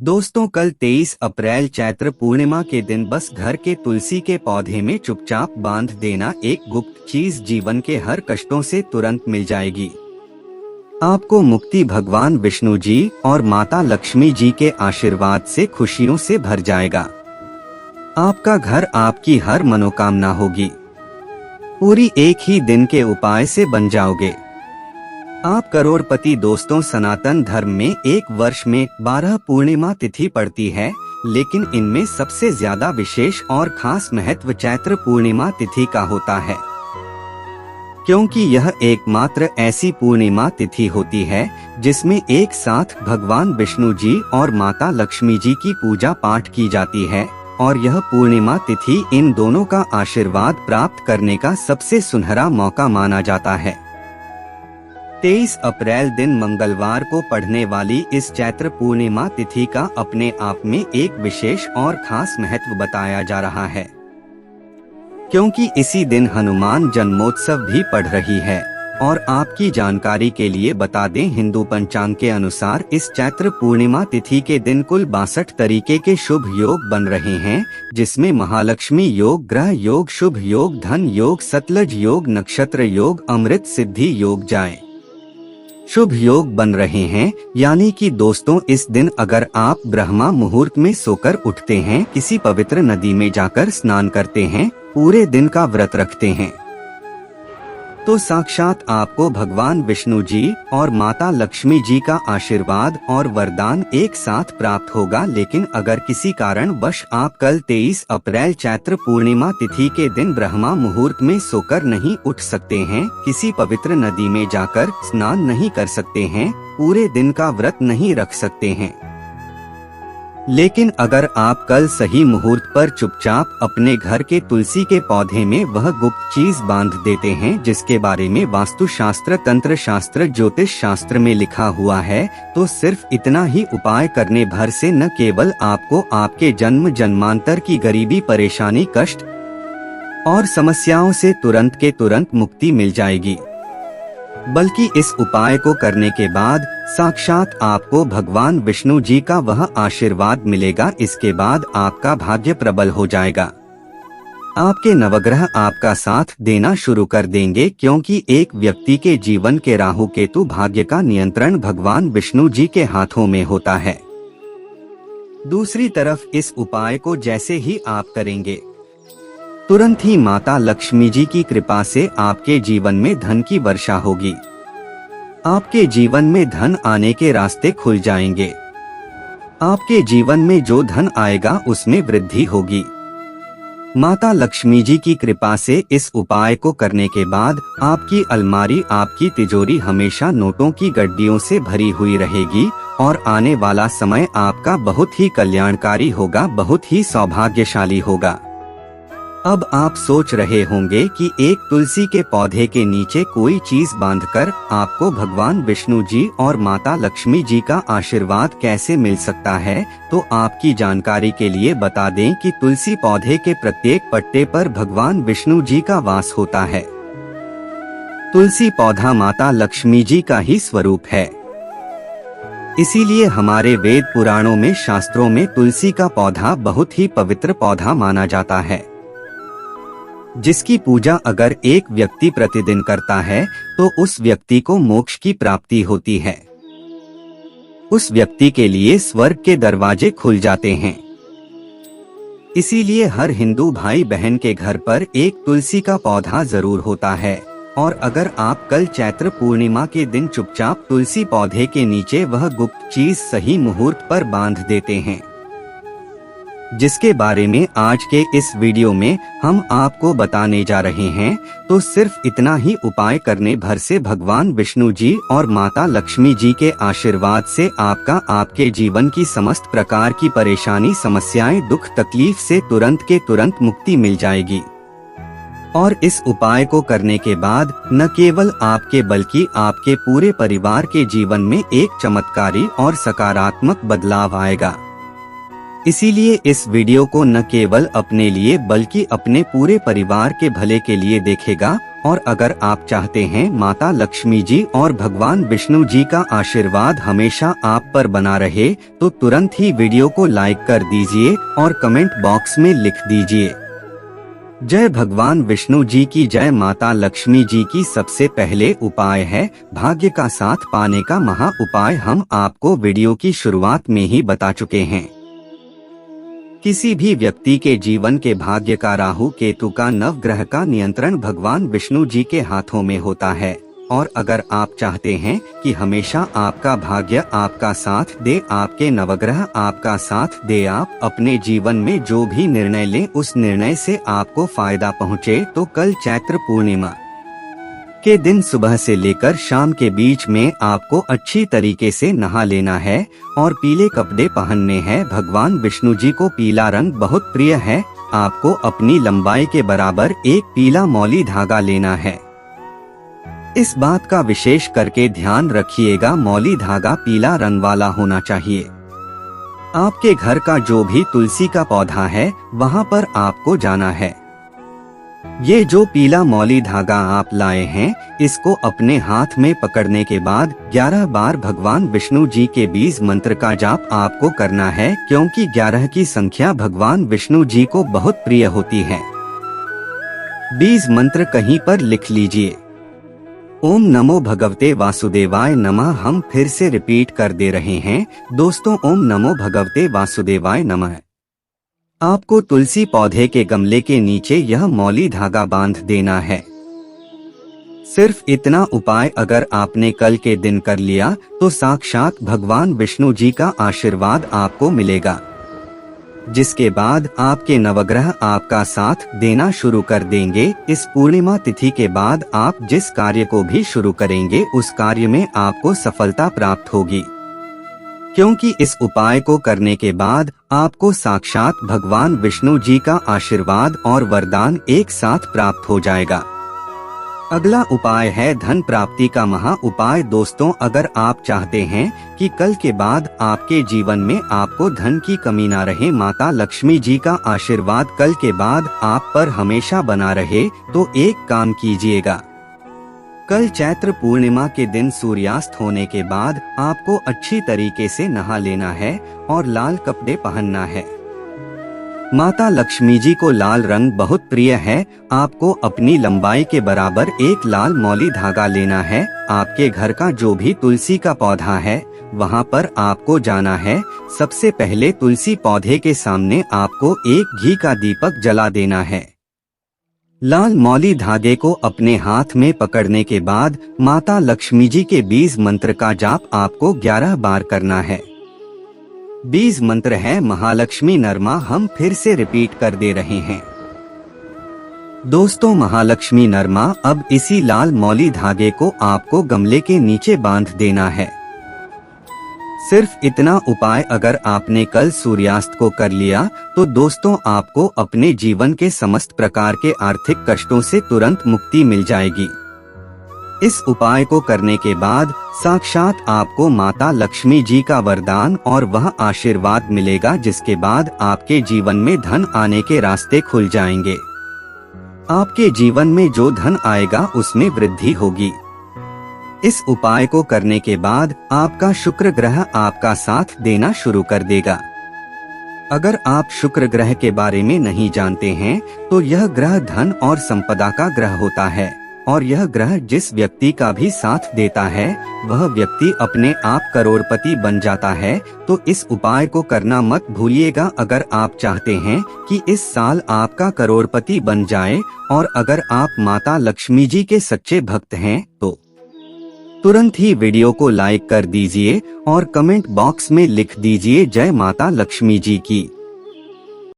दोस्तों, कल 23 अप्रैल चैत्र पूर्णिमा के दिन बस घर के तुलसी के पौधे में चुपचाप बांध देना एक गुप्त चीज जीवन के हर कष्टों से तुरंत मिल जाएगी। आपको मुक्ति भगवान विष्णु जी और माता लक्ष्मी जी के आशीर्वाद से खुशियों से भर जाएगा। आपका घर आपकी हर मनोकामना होगी। पूरी एक ही दिन के उपाय से बन जाओगे आप करोड़पति। दोस्तों, सनातन धर्म में एक वर्ष में 12 पूर्णिमा तिथि पड़ती है, लेकिन इनमें सबसे ज्यादा विशेष और खास महत्व चैत्र पूर्णिमा तिथि का होता है, क्योंकि यह एकमात्र ऐसी पूर्णिमा तिथि होती है जिसमें एक साथ भगवान विष्णु जी और माता लक्ष्मी जी की पूजा पाठ की जाती है। और यह पूर्णिमा तिथि इन दोनों का आशीर्वाद प्राप्त करने का सबसे सुनहरा मौका माना जाता है। 23 अप्रैल दिन मंगलवार को पड़ने वाली इस चैत्र पूर्णिमा तिथि का अपने आप में एक विशेष और खास महत्व बताया जा रहा है, क्योंकि इसी दिन हनुमान जन्मोत्सव भी पड़ रही है। और आपकी जानकारी के लिए बता दें, हिंदू पंचांग के अनुसार इस चैत्र पूर्णिमा तिथि के दिन कुल 62 तरीके के शुभ योग बन रहे हैं, जिसमें महालक्ष्मी योग, ग्रह योग, शुभ योग, धन योग, सतलज योग, नक्षत्र योग, अमृत सिद्धि योग, जाए शुभ योग बन रहे हैं। यानी कि दोस्तों, इस दिन अगर आप ब्रह्मा मुहूर्त में सोकर उठते हैं, किसी पवित्र नदी में जाकर स्नान करते हैं, पूरे दिन का व्रत रखते हैं, तो साक्षात आपको भगवान विष्णु जी और माता लक्ष्मी जी का आशीर्वाद और वरदान एक साथ प्राप्त होगा। लेकिन अगर किसी कारण वश आप कल 23 अप्रैल चैत्र पूर्णिमा तिथि के दिन ब्रह्मा मुहूर्त में सोकर नहीं उठ सकते हैं, किसी पवित्र नदी में जाकर स्नान नहीं कर सकते हैं, पूरे दिन का व्रत नहीं रख सकते हैं, लेकिन अगर आप कल सही मुहूर्त पर चुपचाप अपने घर के तुलसी के पौधे में वह गुप्त चीज बांध देते हैं जिसके बारे में वास्तु शास्त्र, तंत्र शास्त्र, ज्योतिष शास्त्र में लिखा हुआ है, तो सिर्फ इतना ही उपाय करने भर से न केवल आपको आपके जन्म जन्मांतर की गरीबी, परेशानी, कष्ट और समस्याओं से तुरंत के तुरंत मुक्ति मिल जाएगी, बल्कि इस उपाय को करने के बाद साक्षात आपको भगवान विष्णु जी का वह आशीर्वाद मिलेगा। इसके बाद आपका भाग्य प्रबल हो जाएगा। आपके नवग्रह आपका साथ देना शुरू कर देंगे, क्योंकि एक व्यक्ति के जीवन के राहु केतु भाग्य का नियंत्रण भगवान विष्णु जी के हाथों में होता है। दूसरी तरफ इस उपाय को जैसे ही आप करेंगे, तुरंत ही माता लक्ष्मी जी की कृपा से आपके जीवन में धन की वर्षा होगी। आपके जीवन में धन आने के रास्ते खुल जाएंगे। आपके जीवन में जो धन आएगा उसमें वृद्धि होगी। माता लक्ष्मी जी की कृपा से इस उपाय को करने के बाद आपकी अलमारी, आपकी तिजोरी हमेशा नोटों की गड्डियों से भरी हुई रहेगी और आने वाला समय आपका बहुत ही कल्याणकारी होगा, बहुत ही सौभाग्यशाली होगा। अब आप सोच रहे होंगे कि एक तुलसी के पौधे के नीचे कोई चीज बांधकर आपको भगवान विष्णु जी और माता लक्ष्मी जी का आशीर्वाद कैसे मिल सकता है। तो आपकी जानकारी के लिए बता दें कि तुलसी पौधे के प्रत्येक पत्ते पर भगवान विष्णु जी का वास होता है। तुलसी पौधा माता लक्ष्मी जी का ही स्वरूप है, इसीलिए हमारे वेद पुराणों में, शास्त्रों में तुलसी का पौधा बहुत ही पवित्र पौधा माना जाता है, जिसकी पूजा अगर एक व्यक्ति प्रतिदिन करता है तो उस व्यक्ति को मोक्ष की प्राप्ति होती है। उस व्यक्ति के लिए स्वर्ग के दरवाजे खुल जाते हैं। इसीलिए हर हिंदू भाई बहन के घर पर एक तुलसी का पौधा जरूर होता है। और अगर आप कल चैत्र पूर्णिमा के दिन चुपचाप तुलसी पौधे के नीचे वह गुप्त चीज सही मुहूर्त पर बांध देते हैं, जिसके बारे में आज के इस वीडियो में हम आपको बताने जा रहे हैं, तो सिर्फ इतना ही उपाय करने भर से भगवान विष्णु जी और माता लक्ष्मी जी के आशीर्वाद से आपके जीवन की समस्त प्रकार की परेशानी, समस्याएं, दुख, तकलीफ से तुरंत के तुरंत मुक्ति मिल जाएगी। और इस उपाय को करने के बाद न केवल आपके बल्कि आपके पूरे परिवार के जीवन में एक चमत्कारी और सकारात्मक बदलाव आएगा। इसीलिए इस वीडियो को न केवल अपने लिए बल्कि अपने पूरे परिवार के भले के लिए देखेगा और अगर आप चाहते हैं माता लक्ष्मी जी और भगवान विष्णु जी का आशीर्वाद हमेशा आप पर बना रहे, तो तुरंत ही वीडियो को लाइक कर दीजिए और कमेंट बॉक्स में लिख दीजिए जय भगवान विष्णु जी की जय। माता लक्ष्मी जी की सबसे पहले उपाय है भाग्य का साथ पाने का महा उपाय। हम आपको वीडियो की शुरुआत में ही बता चुके हैं। किसी भी व्यक्ति के जीवन के भाग्य का राहु केतु का नवग्रह का नियंत्रण भगवान विष्णु जी के हाथों में होता है। और अगर आप चाहते हैं कि हमेशा आपका भाग्य आपका साथ दे, आपके नवग्रह आपका साथ दे, आप अपने जीवन में जो भी निर्णय लें उस निर्णय से आपको फायदा पहुंचे, तो कल चैत्र पूर्णिमा के दिन सुबह से लेकर शाम के बीच में आपको अच्छी तरीके से नहा लेना है और पीले कपड़े पहनने हैं। भगवान विष्णु जी को पीला रंग बहुत प्रिय है। आपको अपनी लंबाई के बराबर एक पीला मौली धागा लेना है। इस बात का विशेष करके ध्यान रखिएगा, मौली धागा पीला रंग वाला होना चाहिए। आपके घर का जो भी तुलसी का पौधा है वहाँ पर आपको जाना है। ये जो पीला मौली धागा आप लाए हैं, इसको अपने हाथ में पकड़ने के बाद 11 बार भगवान विष्णु जी के बीज मंत्र का जाप आपको करना है, क्योंकि 11 की संख्या भगवान विष्णु जी को बहुत प्रिय होती है। बीज मंत्र कहीं पर लिख लीजिए। ओम नमो भगवते वासुदेवाय नमः। हम फिर से रिपीट कर दे रहे हैं दोस्तों, ओम नमो भगवते वासुदेवाय नमः। आपको तुलसी पौधे के गमले के नीचे यह मौली धागा बांध देना है। सिर्फ इतना उपाय अगर आपने कल के दिन कर लिया तो साक्षात भगवान विष्णु जी का आशीर्वाद आपको मिलेगा, जिसके बाद आपके नवग्रह आपका साथ देना शुरू कर देंगे। इस पूर्णिमा तिथि के बाद आप जिस कार्य को भी शुरू करेंगे उस कार्य में आपको सफलता प्राप्त होगी, क्योंकि इस उपाय को करने के बाद आपको साक्षात भगवान विष्णु जी का आशीर्वाद और वरदान एक साथ प्राप्त हो जाएगा। अगला उपाय है धन प्राप्ति का महा उपाय। दोस्तों, अगर आप चाहते हैं कि कल के बाद आपके जीवन में आपको धन की कमी ना रहे, माता लक्ष्मी जी का आशीर्वाद कल के बाद आप पर हमेशा बना रहे, तो एक काम कीजिएगा। कल चैत्र पूर्णिमा के दिन सूर्यास्त होने के बाद आपको अच्छी तरीके से नहा लेना है और लाल कपड़े पहनना है। माता लक्ष्मी जी को लाल रंग बहुत प्रिय है। आपको अपनी लंबाई के बराबर एक लाल मौली धागा लेना है। आपके घर का जो भी तुलसी का पौधा है वहाँ पर आपको जाना है। सबसे पहले तुलसी पौधे के सामने आपको एक घी का दीपक जला देना है। लाल मौली धागे को अपने हाथ में पकड़ने के बाद माता लक्ष्मी जी के बीज मंत्र का जाप आपको 11 बार करना है। बीज मंत्र है महालक्ष्मी नरमा। हम फिर से रिपीट कर दे रहे हैं दोस्तों, महालक्ष्मी नरमा। अब इसी लाल मौली धागे को आपको गमले के नीचे बांध देना है। सिर्फ इतना उपाय अगर आपने कल सूर्यास्त को कर लिया तो दोस्तों आपको अपने जीवन के समस्त प्रकार के आर्थिक कष्टों से तुरंत मुक्ति मिल जाएगी। इस उपाय को करने के बाद साक्षात आपको माता लक्ष्मी जी का वरदान और वह आशीर्वाद मिलेगा, जिसके बाद आपके जीवन में धन आने के रास्ते खुल जाएंगे। आपके जीवन में जो धन आएगा उसमें वृद्धि होगी। इस उपाय को करने के बाद आपका शुक्र ग्रह आपका साथ देना शुरू कर देगा। अगर आप शुक्र ग्रह के बारे में नहीं जानते हैं तो यह ग्रह धन और संपदा का ग्रह होता है, और यह ग्रह जिस व्यक्ति का भी साथ देता है वह व्यक्ति अपने आप करोड़पति बन जाता है। तो इस उपाय को करना मत भूलिएगा अगर आप चाहते हैं कि इस साल आपका करोड़पति बन जाए। और अगर आप माता लक्ष्मी जी के सच्चे भक्त हैं तो तुरंत ही वीडियो को लाइक कर दीजिए और कमेंट बॉक्स में लिख दीजिए जय माता लक्ष्मी जी की।